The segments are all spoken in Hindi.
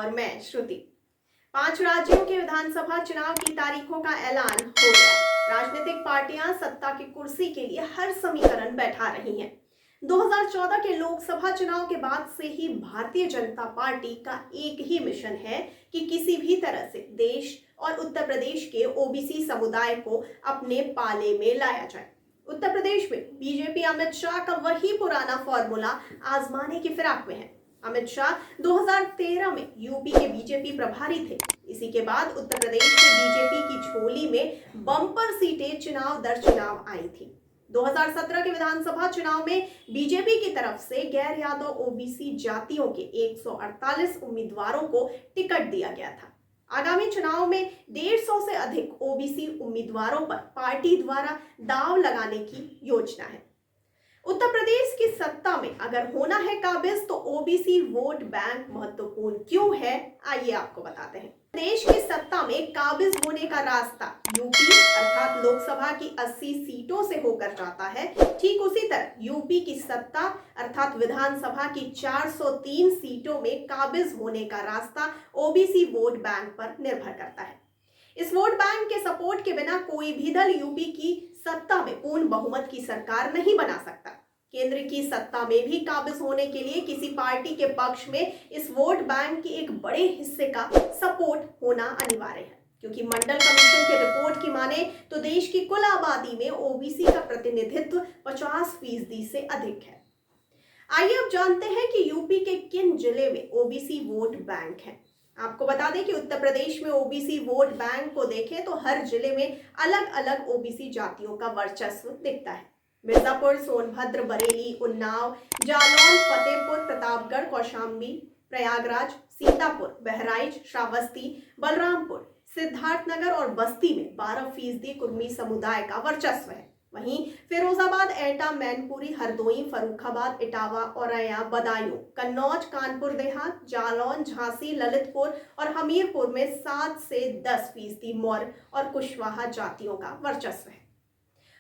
और मैं श्रुति। 5 राज्यों के विधानसभा चुनाव की तारीखों का ऐलान हो गया है। राजनीतिक पार्टियां सत्ता की कुर्सी के लिए हर समीकरण बैठा रही हैं। 2014 के लोकसभा चुनाव के बाद से ही भारतीय जनता पार्टी का एक ही मिशन है कि किसी भी तरह से देश और उत्तर प्रदेश के ओबीसी समुदाय को अपने पाले में लाया जाए। उत्तर प्रदेश में बीजेपी अमित शाह का वही पुराना फॉर्मूला आजमाने की फिराक में है। अमित शाह 2013 में यूपी के बीजेपी प्रभारी थे। इसी के बाद उत्तर प्रदेश में बीजेपी की झोली में बम्पर सीटें चुनाव दर चुनाव आई थी। 2017 के विधानसभा चुनाव में बीजेपी की तरफ से गैर यादव ओबीसी जातियों के 148 उम्मीदवारों को टिकट दिया गया था। आगामी चुनाव में 150 से अधिक ओबीसी उम्मीदवारों पर पार्टी द्वारा दांव लगाने की योजना है। उत्तर प्रदेश की सत्ता में अगर होना है काबिज तो ओबीसी वोट बैंक महत्वपूर्ण क्यों है, आइए आपको बताते हैं। देश की सत्ता में काबिज होने का रास्ता यूपी अर्थात लोकसभा की 80 सीटों से होकर जाता है। ठीक उसी तरह यूपी की सत्ता अर्थात विधानसभा की 403 सीटों में काबिज होने का रास्ता ओबीसी वोट बैंक पर निर्भर करता है। इस वोट बैंक के सपोर्ट के बिना कोई भी दल यूपी की सत्ता में पूर्ण बहुमत की सरकार नहीं बना सकता। केंद्र की सत्ता में भी काबिज होने के लिए किसी पार्टी के पक्ष में इस वोट बैंक के एक बड़े हिस्से का सपोर्ट होना अनिवार्य है, क्योंकि मंडल कमीशन की रिपोर्ट की माने तो देश की कुल आबादी में ओबीसी का प्रतिनिधित्व 50% से अधिक है। आइए अब जानते हैं कि यूपी के किन जिले में ओबीसी वोट बैंक है। आपको बता दें कि उत्तर प्रदेश में ओबीसी वोट बैंक को देखें तो हर जिले में अलग अलग ओबीसी जातियों का वर्चस्व दिखता है। मिर्जापुर, सोनभद्र, बरेली, उन्नाव, जालौन, फतेहपुर, प्रतापगढ़, कौशाम्बी, प्रयागराज, सीतापुर, बहराइच, श्रावस्ती, बलरामपुर, सिद्धार्थनगर और बस्ती में 12% कुर्मी समुदाय का वर्चस्व है। वहीं फिरोजाबाद, एटा, मैनपुरी, हरदोई, फर्रुखाबाद, इटावा, औरैया, बदायूं, कन्नौज, कानपुर देहात, जालौन, झांसी, ललितपुर और हमीरपुर में 7 से 10% मौर्य और कुशवाहा जातियों का वर्चस्व है।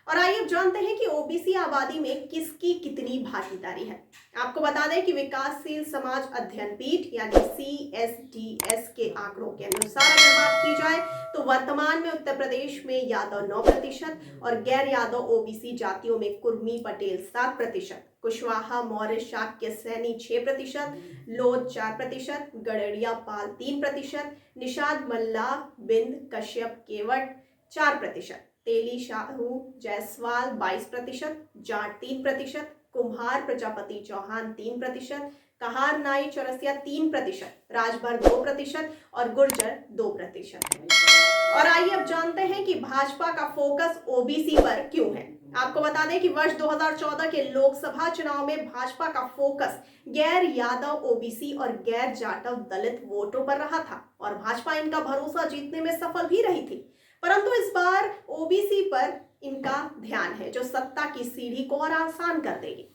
और आइए अब जानते हैं कि ओबीसी आबादी में किसकी कितनी भागीदारी है। आपको बता दें कि विकासशील समाज अध्ययन पीठ यानी CSDS के आंकड़ों के अनुसार अगर बात की जाए तो वर्तमान में उत्तर प्रदेश में यादव 9% और गैर यादव ओबीसी जातियों में कुर्मी, पटेल 7%, कुशवाहा, मौर्य, शाक्य, सैनी 6%, लोध 4%, गड़रिया, पाल 3%, निषाद, मल्ला, बिंद, कश्यप, केवट 4%, तेली, शाहू, जायसवाल 22%, जाट 3%, कुम्हार, प्रजापति, चौहान 3%, कहार, नाई, चौरसिया 3%, राजभर 2% और गुर्जर 2%। और आइए अब जानते हैं कि भाजपा का फोकस ओबीसी पर क्यों है। आपको बता दें कि वर्ष 2014 के लोकसभा चुनाव में भाजपा का फोकस गैर यादव ओबीसी और गैर जाटव दलित वोटों पर रहा था और भाजपा इनका भरोसा जीतने में सफल भी रही थी। परंतु इस बार ओबीसी पर इनका ध्यान है, जो सत्ता की सीढ़ी को और आसान कर देगी।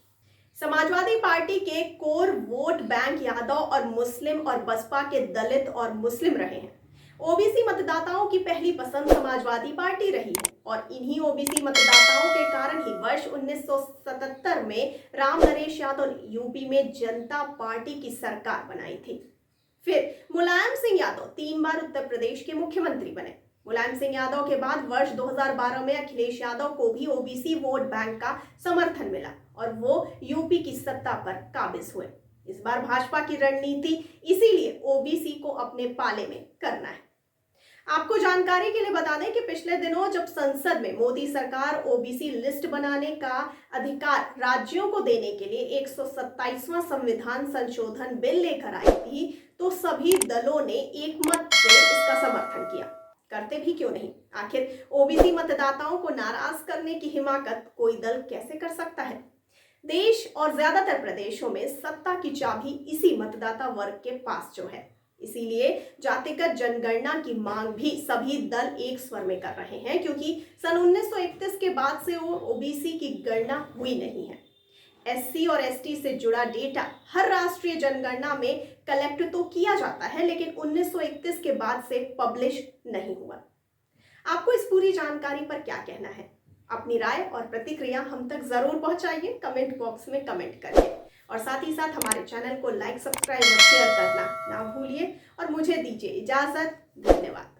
समाजवादी पार्टी के कोर वोट बैंक यादव और मुस्लिम और बसपा के दलित और मुस्लिम रहे हैं। ओबीसी मतदाताओं की पहली पसंद समाजवादी पार्टी रही है और इन्हीं ओबीसी मतदाताओं के कारण ही वर्ष 1977 में राम नरेश यादव ने यूपी में जनता पार्टी की सरकार बनाई थी। फिर मुलायम सिंह यादव 3 बार उत्तर प्रदेश के मुख्यमंत्री बने। मुलायम सिंह यादव के बाद वर्ष 2012 में अखिलेश यादव को भी ओबीसी वोट बैंक का समर्थन मिला और वो यूपी की सत्ता पर काबिज हुए। इस बार भाजपा की रणनीति इसीलिए ओबीसी को अपने पाले में करना है। आपको जानकारी के लिए बता दें कि पिछले दिनों जब संसद में मोदी सरकार ओबीसी लिस्ट बनाने का अधिकार राज्यों को देने के लिए 127वां संविधान संशोधन बिल लेकर आई थी तो सभी दलों ने एकमत से इसका समर्थन किया। करते भी क्यों नहीं, आखिर ओबीसी मतदाताओं को नाराज करने की हिमाकत कोई दल कैसे कर सकता है। देश और ज्यादातर प्रदेशों में सत्ता की चाबी इसी मतदाता वर्ग के पास जो है, इसीलिए जातिगत जनगणना की मांग भी सभी दल एक स्वर में कर रहे हैं, क्योंकि सन 1931 के बाद से वो ओबीसी की गणना हुई नहीं है। SC और ST से जुड़ा डेटा हर राष्ट्रीय जनगणना में कलेक्ट तो किया जाता है, लेकिन 1931 के बाद से पब्लिश नहीं हुआ। आपको इस पूरी जानकारी पर क्या कहना है? अपनी राय और प्रतिक्रिया हम तक जरूर पहुंचाइए, कमेंट बॉक्स में कमेंट करिए और साथ ही साथ हमारे चैनल को लाइक, सब्सक्राइब और शेयर करना ना भूलिए और मुझे दीजिए इजाजत। धन्यवाद।